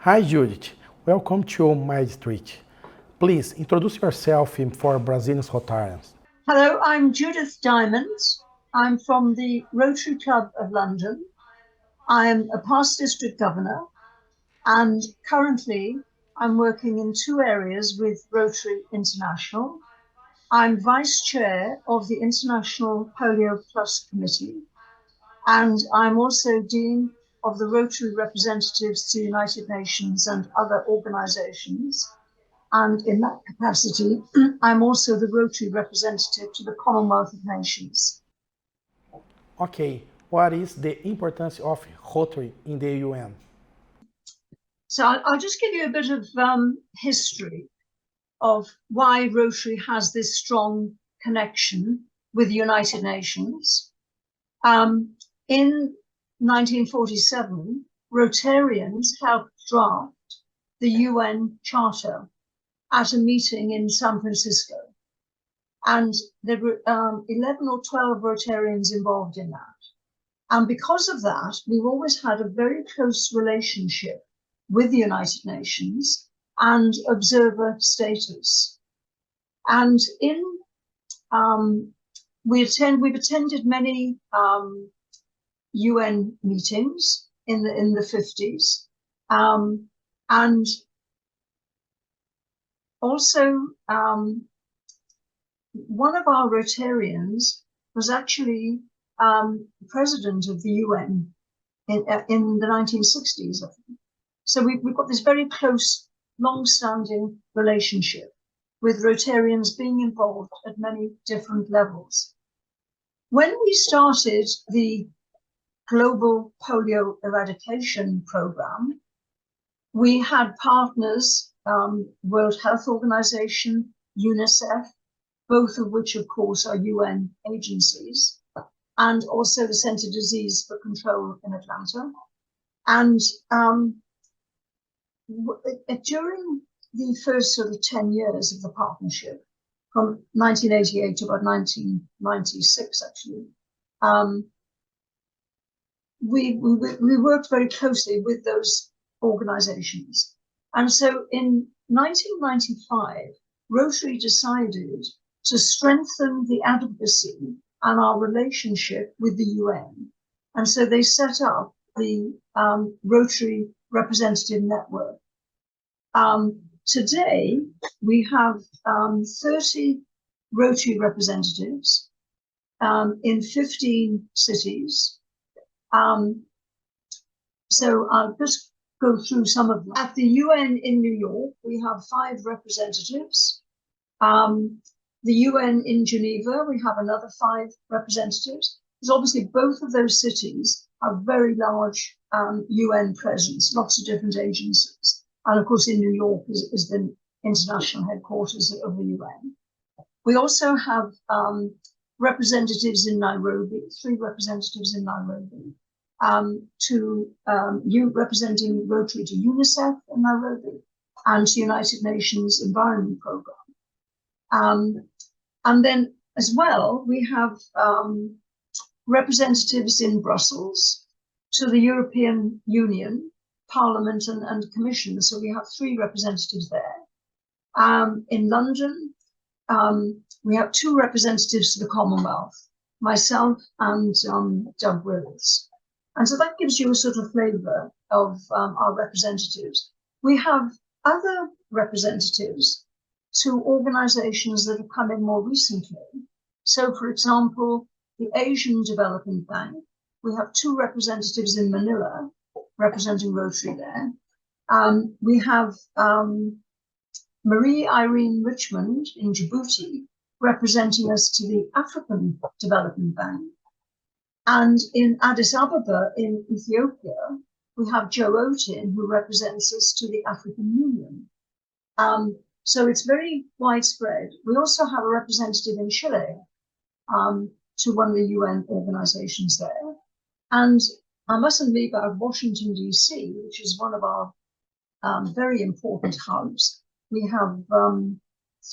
Hi Judith, welcome to my district. Please introduce yourself for Brazilian Rotarians. Hello, I'm Judith Diamonds. I'm from the Rotary Club of London. I'm a past district governor, and currently I'm working in two areas with Rotary International. I'm vice chair of the International Polio Plus Committee, and I'm also dean of the Rotary representatives to the United Nations and other organizations. And in that capacity, I'm also the Rotary representative to the Commonwealth of Nations. Okay, what is the importance of Rotary in the UN? So I'll just give you a bit of history of why Rotary has this strong connection with the United Nations. In 1947, Rotarians helped draft the UN Charter at a meeting in San Francisco. And there were 11 or 12 Rotarians involved in that. And because of that, we've always had a very close relationship with the United Nations and observer status. And we've attended many UN meetings in the 50s, and also one of our Rotarians was actually president of the UN in the 1960s, I think. So we've got this very close, long-standing relationship with Rotarians being involved at many different levels. When we started the Global Polio Eradication Program, we had partners, World Health Organization, UNICEF, both of which, of course, are UN agencies, and also the Center Disease for Control in Atlanta. And during the first sort of 10 years of the partnership, from 1988 to about 1996, actually, we worked very closely with those organizations. And so in 1995, Rotary decided to strengthen the advocacy and our relationship with the UN. And so they set up the Rotary Representative Network. Today, we have 30 Rotary representatives in 15 cities. So I'll just go through some of them. At the UN in New York, we have 5 representatives. The UN in Geneva, we have another 5 representatives. Because obviously both of those cities have very large UN presence, lots of different agencies. And of course in New York is the international headquarters of the UN. We also have representatives in Nairobi, 3 representatives in Nairobi. Representing Rotary to UNICEF in Nairobi and to United Nations Environment Programme. And then as well, we have representatives in Brussels to the European Union, Parliament and Commission. So we have 3 representatives there. In London, we have 2 representatives to the Commonwealth, myself and Doug Wills. And so that gives you a sort of flavor of our representatives. We have other representatives to organizations that have come in more recently. So, for example, the Asian Development Bank, we have 2 representatives in Manila representing Rotary there. We have Marie Irene Richmond in Djibouti representing us to the African Development Bank. And in Addis Ababa in Ethiopia, we have Joe Otin, who represents us to the African Union. So it's very widespread. We also have a representative in Chile to one of the UN organizations there. And I mustn't leave out Washington, D.C., which is one of our very important hubs. We have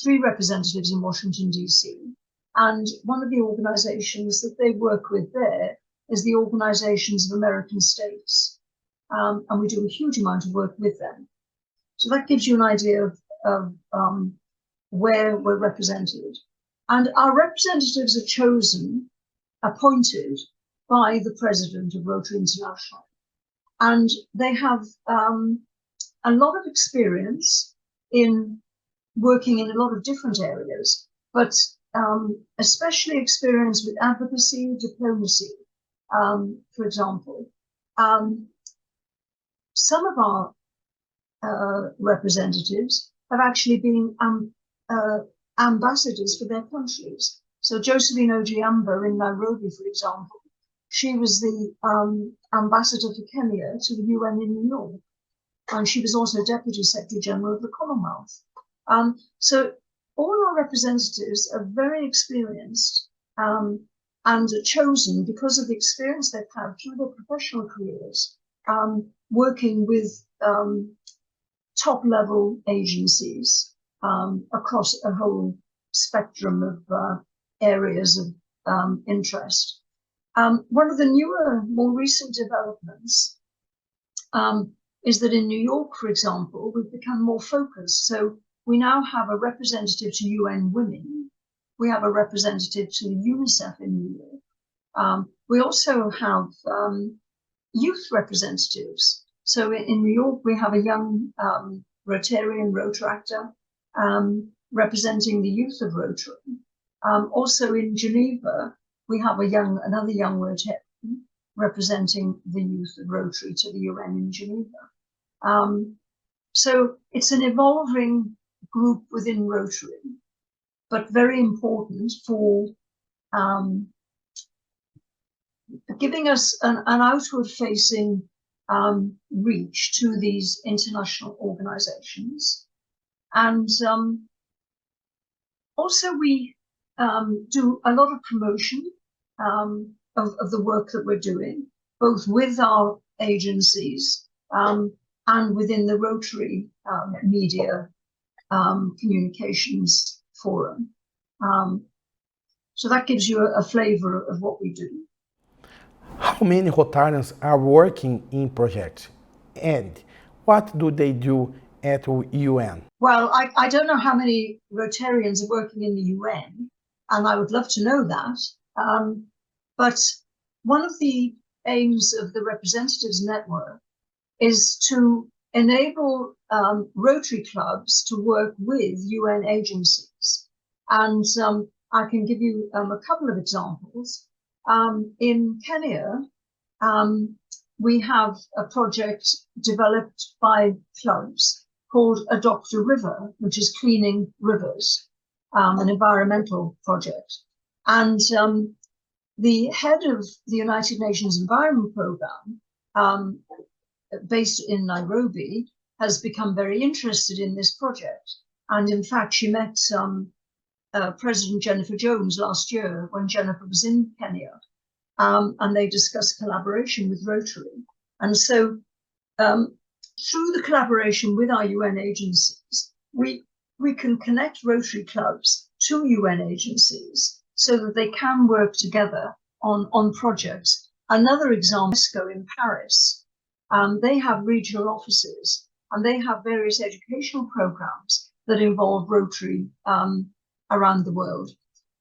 3 representatives in Washington, D.C. And one of the organizations that they work with there is the Organizations of American States. and we do a huge amount of work with them. So that gives you an idea of where we're represented. And our representatives are chosen, appointed by the president of Rotary International. And they have a lot of experience in working in a lot of different areas, but especially experience with advocacy, diplomacy, for example. Some of our representatives have actually been ambassadors for their countries. So Josephine Ojiamba in Nairobi, for example, she was the ambassador for Kenya to the UN in New York, and she was also Deputy Secretary General of the Commonwealth. So all our representatives are very experienced and are chosen because of the experience they've had through their professional careers, working with top-level agencies across a whole spectrum of areas of interest. One of the newer, more recent developments is that in New York, for example, we've become more focused. So we now have a representative to UN Women. We have a representative to UNICEF in New York. We also have youth representatives. So in New York, we have a young Rotarian Rotaractor representing the youth of Rotary. Also in Geneva, we have another young Rotarian representing the youth of Rotary to the UN in Geneva. So it's an evolving group within Rotary, but very important for giving us an outward-facing reach to these international organizations. And also we do a lot of promotion of the work that we're doing, both with our agencies and within the Rotary media communications forum. So that gives you a flavor of what we do. How many Rotarians are working in projects? And what do they do at UN? Well, I don't know how many Rotarians are working in the UN, and I would love to know that. But one of the aims of the Representatives Network is to enable Rotary clubs to work with UN agencies. And I can give you a couple of examples. In Kenya, we have a project developed by clubs called Adopt a River, which is cleaning rivers, an environmental project. And the head of the United Nations Environment Programme, based in Nairobi, has become very interested in this project. And in fact, she met President Jennifer Jones last year when Jennifer was in Kenya, and they discussed collaboration with Rotary. And so through the collaboration with our UN agencies, we can connect Rotary clubs to UN agencies so that they can work together on projects. Another example is in Paris. They have regional offices and they have various educational programs that involve Rotary around the world.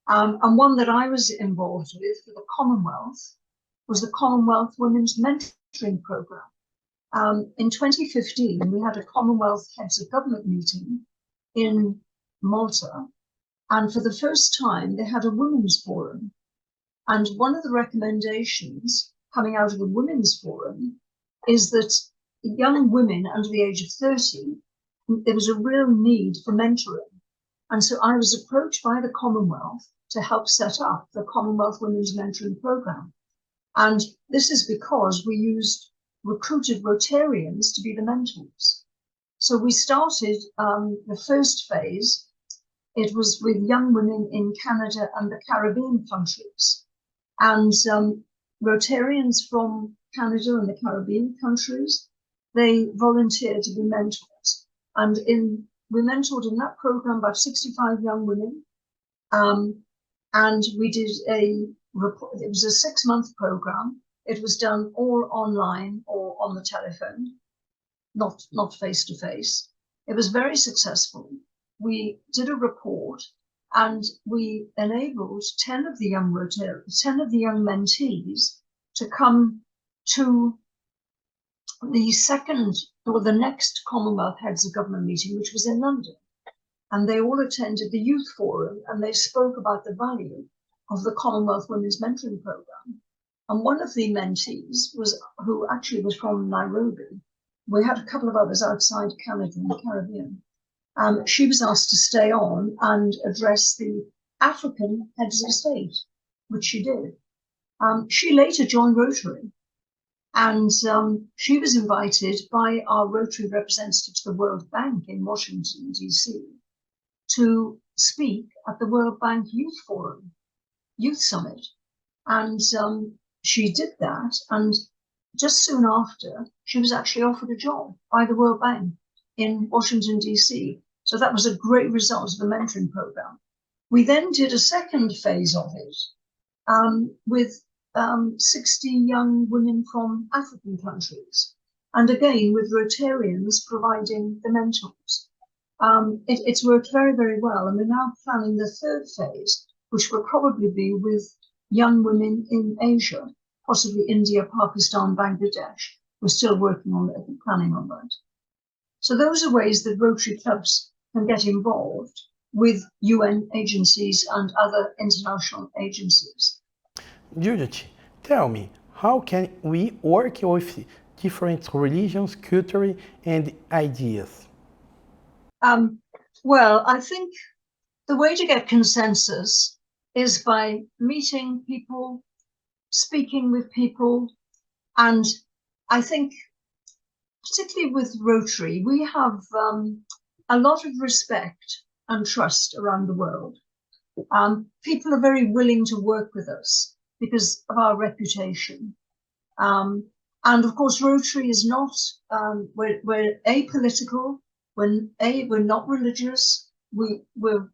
And one that I was involved with for the Commonwealth was the Commonwealth Women's Mentoring Program. In 2015, we had a Commonwealth Heads of Government meeting in Malta. And for the first time, they had a women's forum. And one of the recommendations coming out of the women's forum is that young women under the age of 30, there was a real need for mentoring. And so I was approached by the Commonwealth to help set up the Commonwealth Women's Mentoring Program. And this is because we recruited Rotarians to be the mentors. So we started the first phase. It was with young women in Canada and the Caribbean countries. And Rotarians from Canada and the Caribbean countries, they volunteered to be mentors. And we mentored in that program about 65 young women. And we did it was a 6-month program. it was done all online or on the telephone, not face to face. It was very successful. We did a report and we enabled 10 of the young mentees to come to the second or the next Commonwealth Heads of Government meeting, which was in London. And they all attended the youth forum and they spoke about the value of the Commonwealth Women's Mentoring Programme. And one of the mentees who actually was from Nairobi. We had a couple of others outside Canada and the Caribbean. She was asked to stay on and address the African heads of state, which she did. She later joined Rotary, and she was invited by our Rotary representative to the World Bank in Washington, D.C., to speak at the World Bank Youth Summit. And she did that, and just soon after, she was actually offered a job by the World Bank in Washington, D.C. So that was a great result of the mentoring program. We then did a second phase of it with 60 young women from African countries. And again, with Rotarians providing the mentors. It's worked very, very well. And we're now planning the third phase, which will probably be with young women in Asia, possibly India, Pakistan, Bangladesh. We're still working on it and planning on that. So those are ways that Rotary clubs can get involved with UN agencies and other international agencies. Judith, tell me, how can we work with different religions, culture, and ideas? Well, I think the way to get consensus is by meeting people, speaking with people, and I think particularly with Rotary, we have a lot of respect and trust around the world. People are very willing to work with us because of our reputation. And of course, Rotary is not, we're apolitical, we're not religious, we're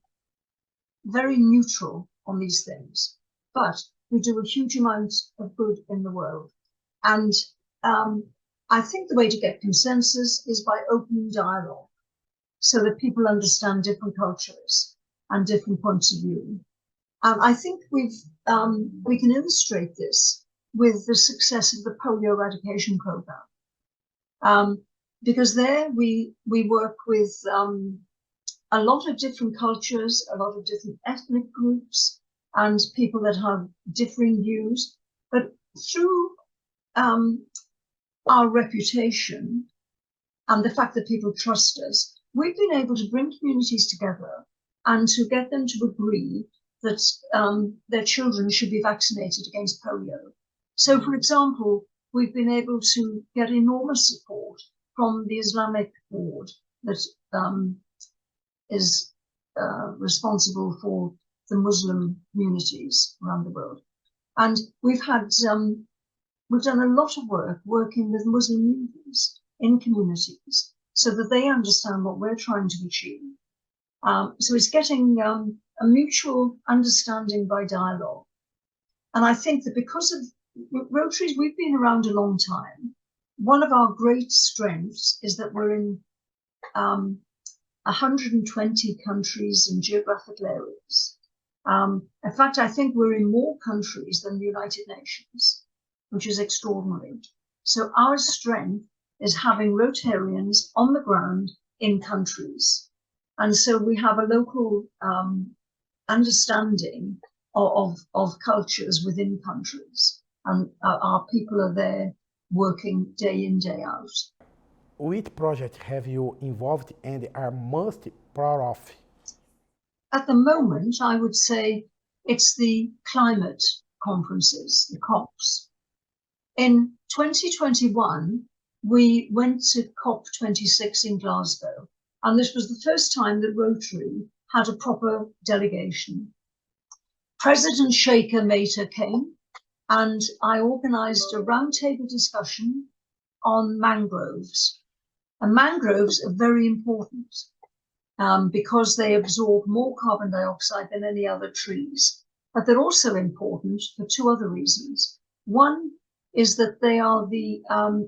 very neutral on these things, but we do a huge amount of good in the world. And I think the way to get consensus is by opening dialogue so that people understand different cultures and different points of view. And I think we can illustrate this with the success of the polio eradication program. Because there we work with a lot of different cultures, a lot of different ethnic groups, and people that have differing views. But through our reputation and the fact that people trust us, we've been able to bring communities together and to get them to agree that their children should be vaccinated against polio. So, for example, we've been able to get enormous support from the Islamic board that is responsible for the Muslim communities around the world. And we've done a lot of work working with Muslim leaders in communities so that they understand what we're trying to achieve. So it's getting a mutual understanding by dialogue. And I think that because of Rotaries, we've been around a long time. One of our great strengths is that we're in 120 countries and geographical areas. In fact, I think we're in more countries than the United Nations, which is extraordinary. So our strength is having Rotarians on the ground in countries. And so we have a local understanding of cultures within countries. And our people are there working day in, day out. Which project have you involved and are most proud of? At the moment, I would say it's the climate conferences, the COPs. In 2021, we went to COP26 in Glasgow, and this was the first time that Rotary had a proper delegation. President Shaker Mehta came, and I organised a roundtable discussion on mangroves. And mangroves are very important because they absorb more carbon dioxide than any other trees. But they're also important for two other reasons. One is that they are the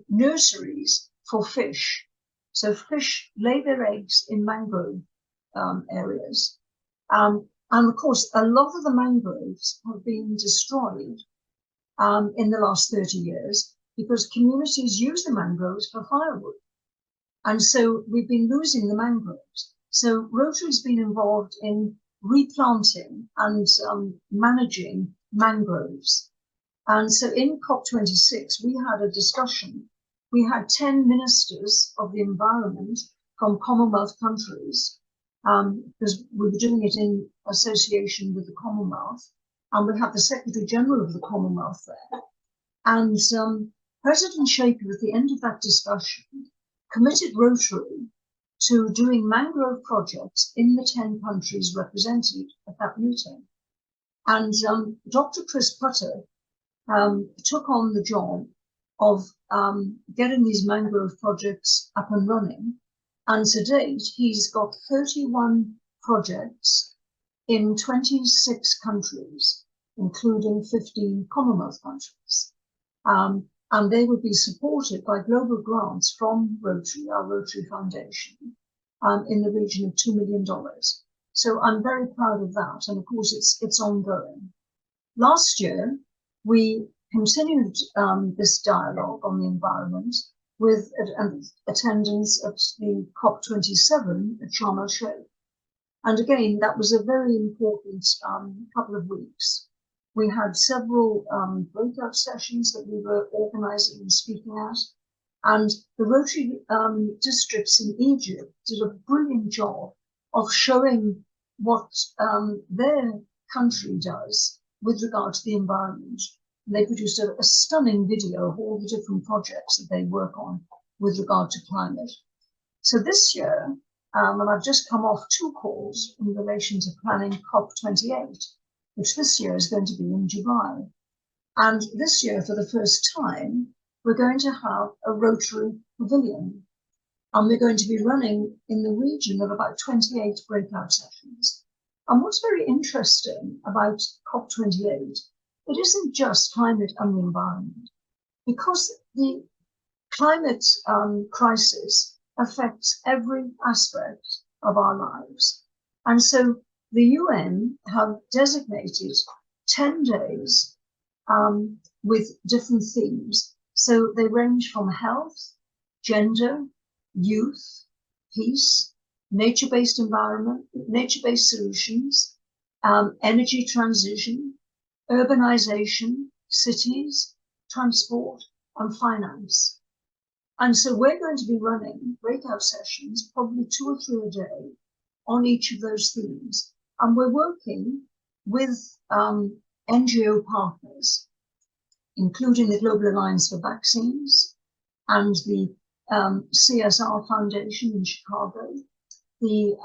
nurseries for fish. So fish lay their eggs in mangrove areas. And of course, a lot of the mangroves have been destroyed in the last 30 years because communities use the mangroves for firewood. And so we've been losing the mangroves. So Rotary's been involved in replanting and managing mangroves. And so in COP26, we had a discussion. We had 10 ministers of the environment from Commonwealth countries, because we were doing it in association with the Commonwealth. And we had the Secretary General of the Commonwealth there. And President Shaker, at the end of that discussion, committed Rotary to doing mangrove projects in the 10 countries represented at that meeting. And Dr. Chris Putter took on the job of getting these mangrove projects up and running. And to date, he's got 31 projects in 26 countries, including 15 Commonwealth countries. And they would be supported by global grants from Rotary, our Rotary Foundation, in the region of $2 million. So I'm very proud of that. And of course, it's ongoing. Last year, we continued this dialogue on the environment with attendance at the COP27 at Sharm el-Sheikh. And again, that was a very important couple of weeks. We had several breakout sessions that we were organizing and speaking at. And the Rotary districts in Egypt did a brilliant job of showing what their country does with regard to the environment. And they produced a stunning video of all the different projects that they work on with regard to climate. So this year, and I've just come off 2 calls in relation to planning COP28, which this year is going to be in Dubai. And this year, for the first time, we're going to have a Rotary pavilion. And we're going to be running in the region of about 28 breakout sessions. And what's very interesting about COP28, it isn't just climate and the environment, because the climate crisis affects every aspect of our lives. And so the UN have designated 10 days with different themes. So they range from health, gender, youth, peace, nature-based environment, nature-based solutions, energy transition, urbanization, cities, transport, and finance. And so we're going to be running breakout sessions, probably 2 or 3 a day, on each of those themes. And we're working with NGO partners, including the Global Alliance for Vaccines and the CSR Foundation in Chicago, the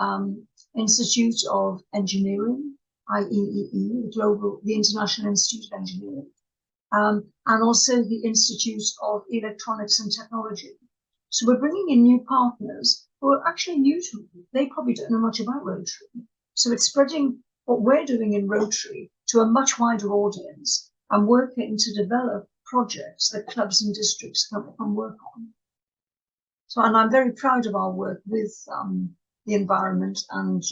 Institute of Engineering, IEEE, the International Institute of Engineering, and also the Institute of Electronics and Technology. So we're bringing in new partners who are actually new to it. They probably don't know much about Rotary. So it's spreading what we're doing in Rotary to a much wider audience and working to develop projects that clubs and districts can work on. So, and I'm very proud of our work with the environment and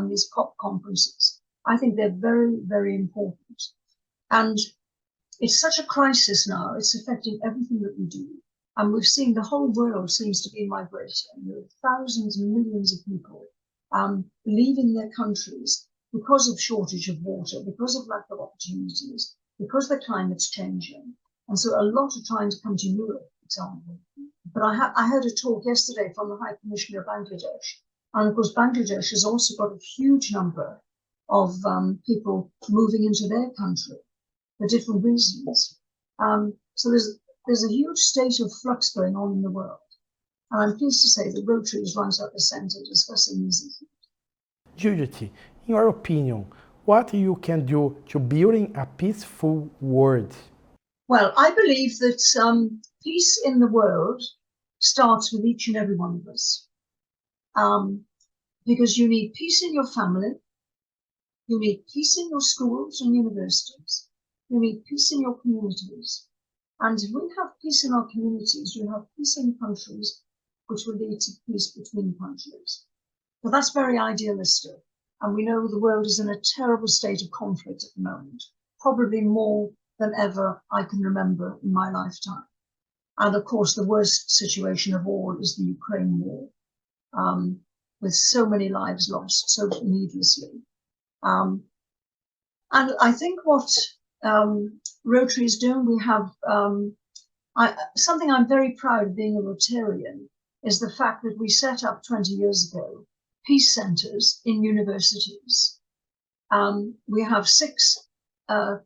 these COP conferences. I think they're very, very important. And it's such a crisis now, it's affecting everything that we do. And we've seen the whole world seems to be migrating. There are thousands and millions of people leaving their countries because of shortage of water, because of lack of opportunities, because the climate's changing. And so a lot are trying to come to Europe, for example. But I heard a talk yesterday from the High Commissioner of Bangladesh. And of course, Bangladesh has also got a huge number of people moving into their country for different reasons. So there's a huge state of flux going on in the world. And I'm pleased to say that Rotary is right at the centre discussing these issues. Judith, in your opinion, what you can do to building a peaceful world? Well, I believe that peace in the world starts with each and every one of us. Because you need peace in your family, you need peace in your schools and universities, you need peace in your communities, And if we have peace in our communities, we have peace in countries, which will lead to peace between countries. But that's very idealistic. And we know the world is in a terrible state of conflict at the moment, probably more than ever I can remember in my lifetime. And of course, the worst situation of all is the Ukraine war, with so many lives lost so needlessly. And I think what Rotary is doing, we have something I'm very proud of being a Rotarian is the fact that we set up 20 years ago peace centres in universities. We have 6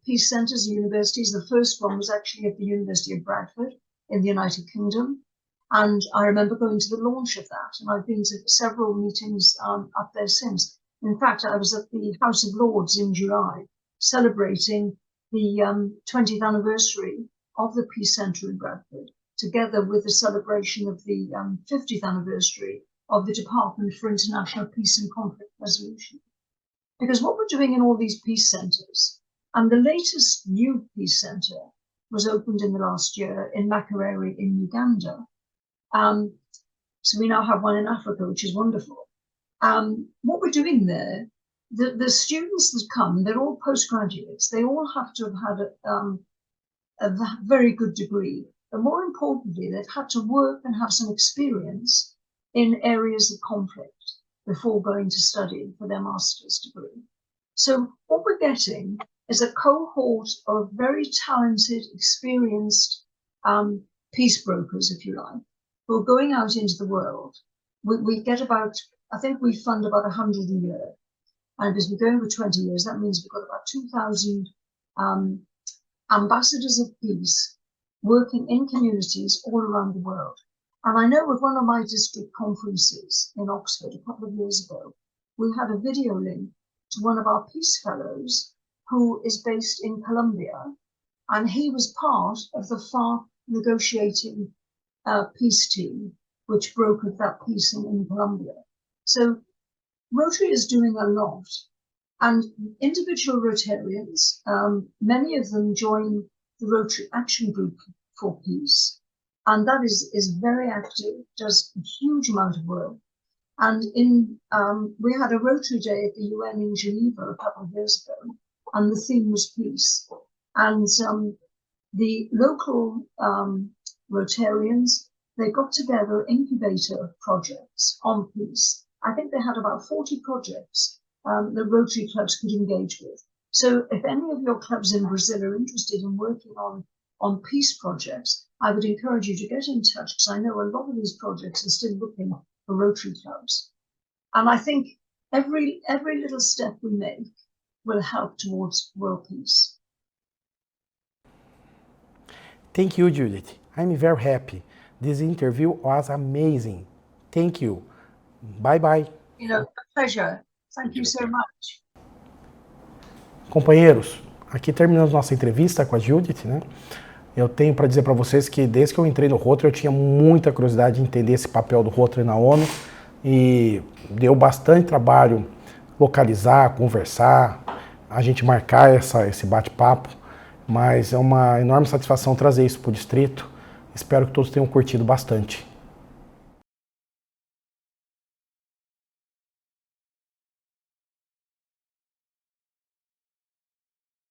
peace centres in universities. The first one was actually at the University of Bradford in the United Kingdom. And I remember going to the launch of that. And I've been to several meetings up there since. In fact, I was at the House of Lords in July, celebrating the 20th anniversary of the Peace Centre in Bradford, together with the celebration of the 50th anniversary of the Department for International Peace and Conflict Resolution. Because what we're doing in all these peace centres, and the latest new peace centre was opened in the last year in Makerere in Uganda. So we now have one in Africa, which is wonderful. What we're doing there, the students that come, they're all postgraduates. They all have to have had a very good degree. But more importantly, they've had to work and have some experience in areas of conflict before going to study for their master's degree. So what we're getting is a cohort of very talented, experienced peace brokers, if you like, who are going out into the world. We get about, I think we fund about 100 a year. And because we're going for 20 years, that means we've got about 2,000 ambassadors of peace working in communities all around the world. And I know with one of my district conferences in Oxford a couple of years ago, we had a video link to one of our peace fellows who is based in Colombia, and he was part of the FARC negotiating peace team, which brokered that peace in Colombia. So Rotary is doing a lot, and individual Rotarians, many of them join the Rotary Action Group for Peace, and that is very active, does a huge amount of work. And we had a Rotary Day at the UN in Geneva a couple of years ago, and the theme was peace. And the local Rotarians, they got together incubator projects on peace. I think they had about 40 projects that Rotary clubs could engage with. So if any of your clubs in Brazil are interested in working on peace projects, I would encourage you to get in touch, because I know a lot of these projects are still looking for Rotary clubs. And I think every little step we make will help towards world peace. Thank you, Judith. I'm very happy. This interview was amazing. Thank you. Bye-bye. A pleasure. Thank you so much. Companheiros, aqui terminamos nossa entrevista com a Judith, né? Eu tenho para dizer para vocês que desde que eu entrei no Rotary eu tinha muita curiosidade de entender esse papel do Rotary na ONU e deu bastante trabalho localizar, conversar, a gente marcar esse bate-papo, mas é uma enorme satisfação trazer isso para o Distrito. Espero que todos tenham curtido bastante.